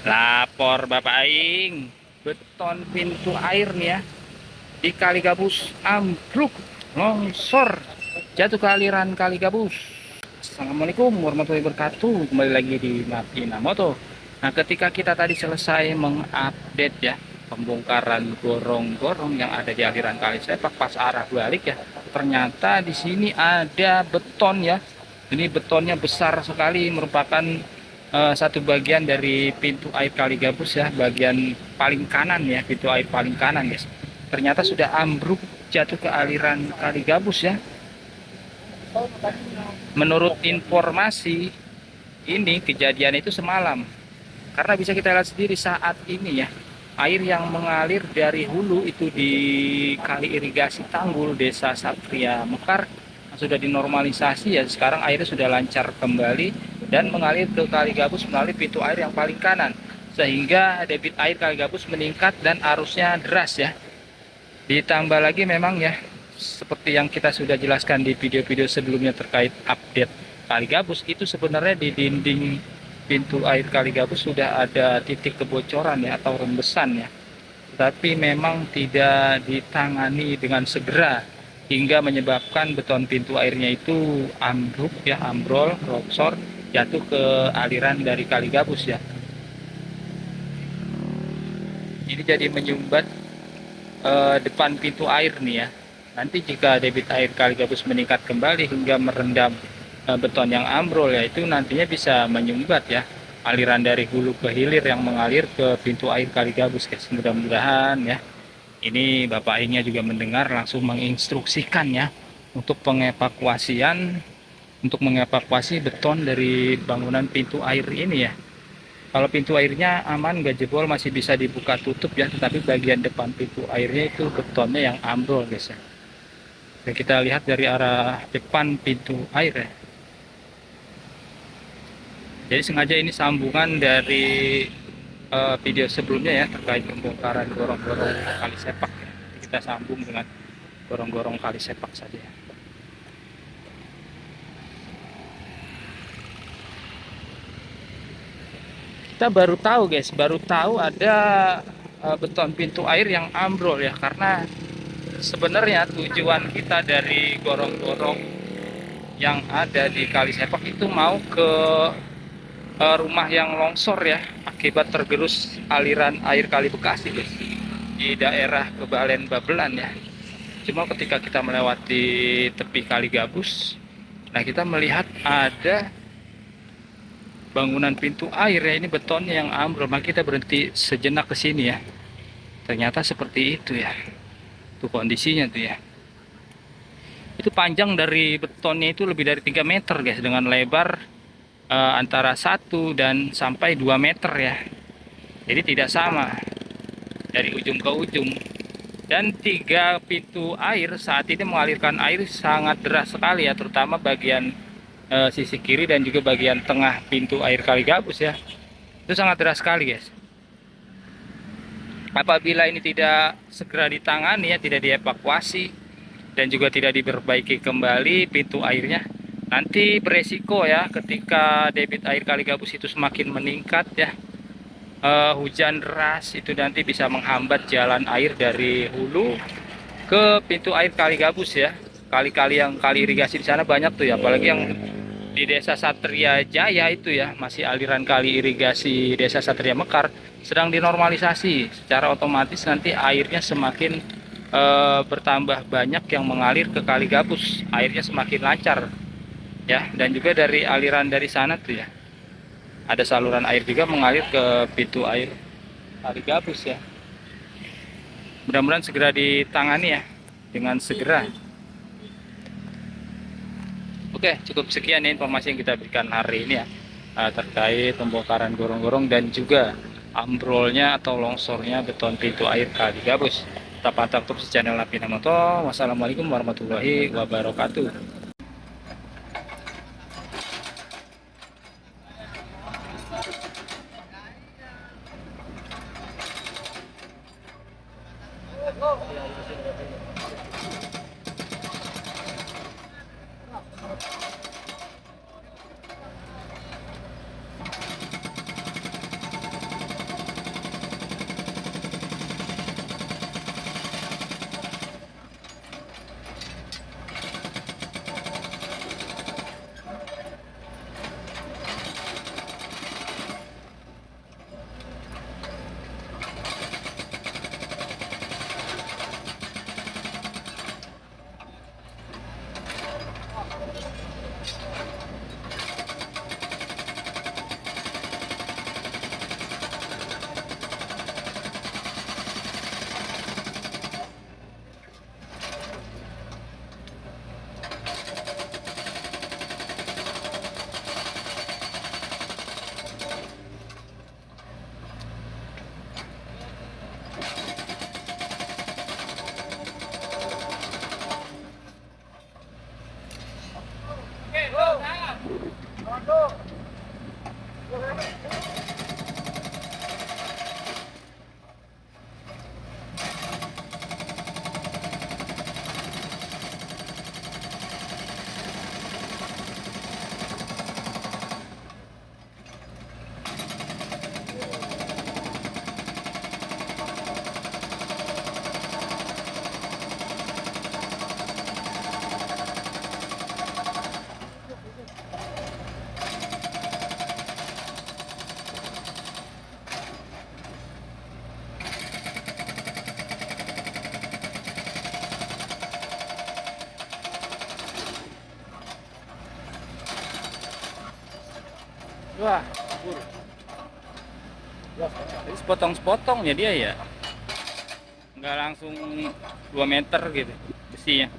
Lapor Bapak Aing, beton pintu air nih ya di Kali Gabus ambruk, longsor, jatuh ke aliran Kali Gabus. Assalamualaikum warahmatullahi wabarakatuh. Kembali lagi di Mapina Moto. Nah, ketika kita tadi selesai mengupdate ya pembongkaran gorong-gorong yang ada di aliran Kali Sepak pas arah balik ya, ternyata di sini ada beton ya. Ini betonnya besar sekali, merupakan satu bagian dari pintu air Kali Gabus ya, bagian paling kanan ya, pintu air paling kanan guys. Ternyata sudah ambruk jatuh ke aliran Kali Gabus ya. Menurut informasi ini kejadian itu semalam. Karena bisa kita lihat sendiri saat ini ya, air yang mengalir dari hulu itu di kali irigasi Tanggul Desa Satria Mekar sudah dinormalisasi ya. Sekarang airnya sudah lancar kembali dan mengalir ke Kali Gabus melalui pintu air yang paling kanan, sehingga debit air Kali Gabus meningkat dan arusnya deras ya. Ditambah lagi memang ya, seperti yang kita sudah jelaskan di video-video sebelumnya terkait update Kali Gabus, itu sebenarnya di dinding pintu air Kali Gabus sudah ada titik kebocoran ya, atau rembesan ya, tapi memang tidak ditangani dengan segera hingga menyebabkan beton pintu airnya itu ambruk ya, ambrol, longsor, jatuh ke aliran dari Kali Gabus ya. Ini jadi menyumbat depan pintu air nih ya. Nanti jika debit air Kali Gabus meningkat kembali hingga merendam beton yang ambrol ya, itu nantinya bisa menyumbat ya aliran dari hulu ke hilir yang mengalir ke pintu air Kali Gabus guys. Mudah-mudahan ya ini Bapak Aingnya juga mendengar, langsung menginstruksikan ya untuk pengevakuasian, untuk mengevakuasi beton dari bangunan pintu air ini ya. Kalau pintu airnya aman, nggak jebol, masih bisa dibuka tutup ya, tetapi bagian depan pintu airnya itu betonnya yang ambrol guys ya. Dan kita lihat dari arah depan pintu air ya. Jadi sengaja ini sambungan dari video sebelumnya ya terkait pembongkaran gorong-gorong Kali Sepak ya. Kita sambung dengan gorong-gorong Kali Sepak saja ya. Kita baru tahu guys, baru tahu ada beton pintu air yang ambrol ya, karena sebenarnya tujuan kita dari gorong-gorong yang ada di Kali Sepak itu mau ke rumah yang longsor ya, akibat tergerus aliran air Kali Bekasi guys, di daerah Kebalen Babelan ya. Cuma ketika kita melewati tepi Kali Gabus, nah kita melihat ada bangunan pintu air ya, ini betonnya yang ambrol, maka kita berhenti sejenak ke sini ya. Ternyata seperti itu ya. Tuh kondisinya tuh ya. Itu panjang dari betonnya itu lebih dari 3 meter guys, dengan lebar antara 1 dan sampai 2 meter ya. Jadi tidak sama dari ujung ke ujung. Dan 3 pintu air saat ini mengalirkan air sangat deras sekali ya, terutama bagian sisi kiri dan juga bagian tengah pintu air Kali Gabus ya. Itu sangat deras sekali guys. Apabila ini tidak segera ditangani ya, tidak dievakuasi dan juga tidak diperbaiki kembali pintu airnya, nanti beresiko ya ketika debit air Kali Gabus itu semakin meningkat ya, hujan deras itu nanti bisa menghambat jalan air dari hulu ke pintu air Kali Gabus ya. Kali-kali yang kali irigasi di sana banyak tuh ya, apalagi yang di Desa Satria Jaya itu ya, masih aliran kali irigasi Desa Satria Mekar sedang dinormalisasi. Secara otomatis nanti airnya semakin bertambah banyak yang mengalir ke Kali Gabus, airnya semakin lancar ya. Dan juga dari aliran dari sana tuh ya, ada saluran air juga mengalir ke pintu air Kali Gabus ya. Mudah-mudahan segera ditangani ya, dengan segera. Oke, cukup sekian ya informasi yang kita berikan hari ini ya, terkait pembongkaran gorong-gorong dan juga ambrolnya atau longsornya beton pintu air Kali Gabus. Tetap pantau terus channel Mapina Moto. Wassalamualaikum warahmatullahi wabarakatuh. Wah, bur. Jadi sepotong-sepotong ya dia ya. Nggak langsung 2 meter gitu besinya.